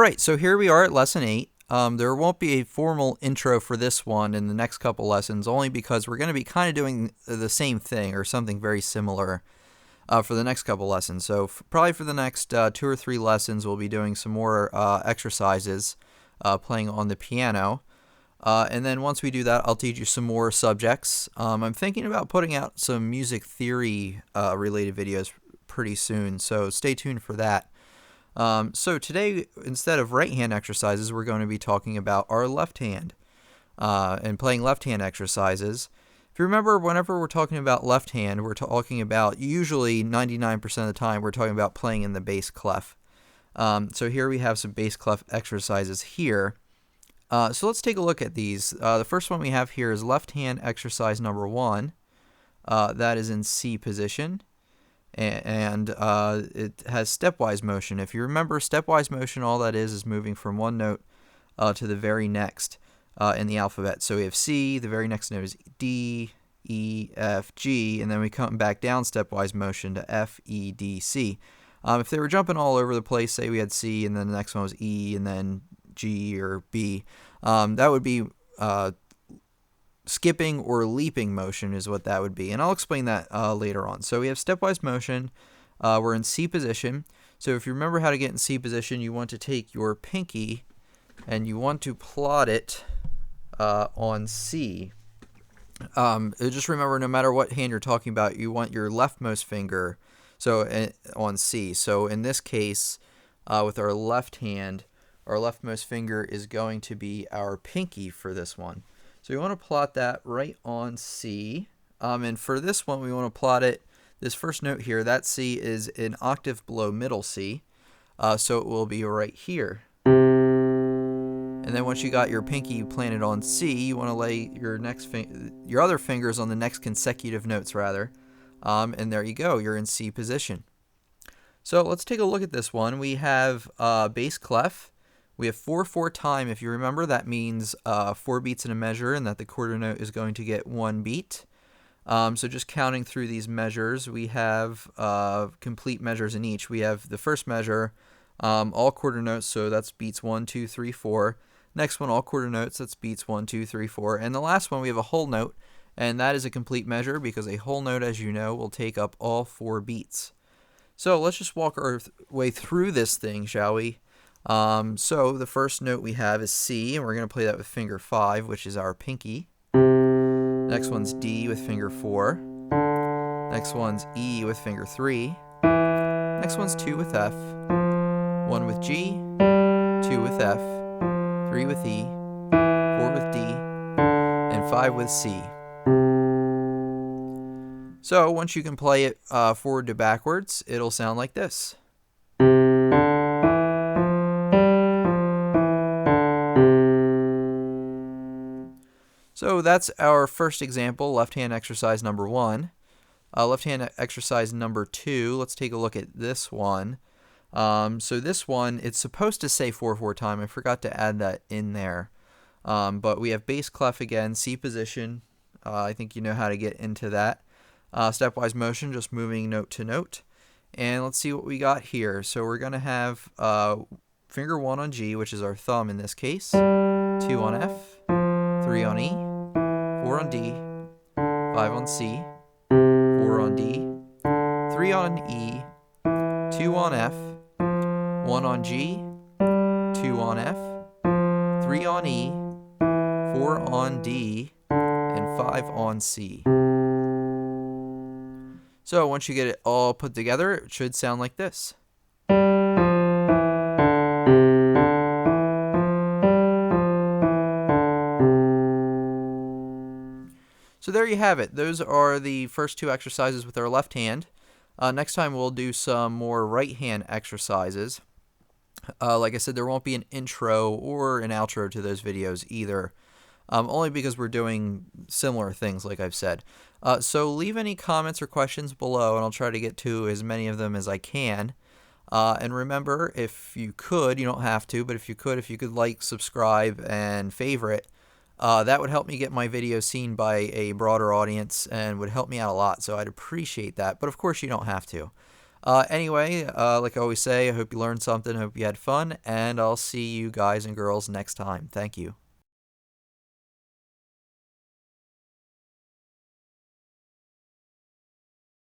Alright, so here we are at lesson 8. There won't be a formal intro for this one in the next couple lessons, only because we're going to be kind of doing the same thing or something very similar for the next couple lessons. So probably for the next 2 or 3 lessons, we'll be doing some more exercises playing on the piano. And then once we do that, I'll teach you some more subjects. I'm thinking about putting out some music theory related videos pretty soon, so stay tuned for that. So today, instead of right hand exercises, we're going to be talking about our left hand and playing left hand exercises. If you remember, whenever we're talking about left hand, we're talking about, usually 99% of the time, we're talking about playing in the bass clef. So here we have some bass clef exercises here. So let's take a look at these. The first one we have here is left hand exercise number 1. That is in C position. And it has stepwise motion. If you remember, stepwise motion, all that is moving from one note to the very next in the alphabet. So we have C, the very next note is D, E, F, G, and then we come back down stepwise motion to F, E, D, C. If they were jumping all over the place, say we had C and then the next one was E and then G or B, that would be skipping or leaping motion is what that would be, and I'll explain that later on. So we have stepwise motion. We're in C position. So if you remember how to get in C position, you want to take your pinky and you want to plot it on C. Just remember, no matter what hand you're talking about, you want your leftmost finger on C. So in this case, with our left hand, our leftmost finger is going to be our pinky for this one. So you want to plot that right on C. And for this one, we want to plot it, this first note here, that C is an octave below middle C. So it will be right here. And then once you got your pinky planted on C, you want to lay your other fingers on the next consecutive notes, rather. And there you go, you're in C position. So let's take a look at this one. We have bass clef. We have 4/4 time. If you remember, that means 4 beats in a measure and that the quarter note is going to get 1 beat. So just counting through these measures, we have complete measures in each. We have the first measure, all quarter notes, so that's beats 1, 2, 3, 4. Next one, all quarter notes, that's beats 1, 2, 3, 4. And the last one, we have a whole note, and that is a complete measure because a whole note, as you know, will take up all 4 beats. So let's just walk our way through this thing, shall we? So the first note we have is C, and we're going to play that with finger 5, which is our pinky. Next one's D with finger 4. Next one's E with finger 3. Next one's 2 with F. 1 with G, 2 with F, 3 with E, 4 with D, and 5 with C. So once you can play it forward to backwards, it'll sound like this. So that's our first example, left hand exercise number 1. Left hand exercise number 2, let's take a look at this one. So this one, it's supposed to say 4/4 time. I forgot to add that in there. But we have bass clef again, C position. I think you know how to get into that. Stepwise motion, just moving note to note. And let's see what we got here. So we're going to have finger 1 on G, which is our thumb in this case, 2 on F, 3 on E, 4 on D, 5 on C, 4 on D, 3 on E, 2 on F, 1 on G, 2 on F, 3 on E, 4 on D, and 5 on C. So once you get it all put together, it should sound like this. So there you have it. Those are the first 2 exercises with our left hand. Next time we'll do some more right hand exercises. Like I said, there won't be an intro or an outro to those videos either, only because we're doing similar things like I've said. So leave any comments or questions below, and I'll try to get to as many of them as I can. And remember, if you could, you don't have to, but if you could like, subscribe, and favorite, that would help me get my video seen by a broader audience and would help me out a lot, so I'd appreciate that. But of course, you don't have to. Anyway, like I always say, I hope you learned something. I hope you had fun, and I'll see you guys and girls next time. Thank you.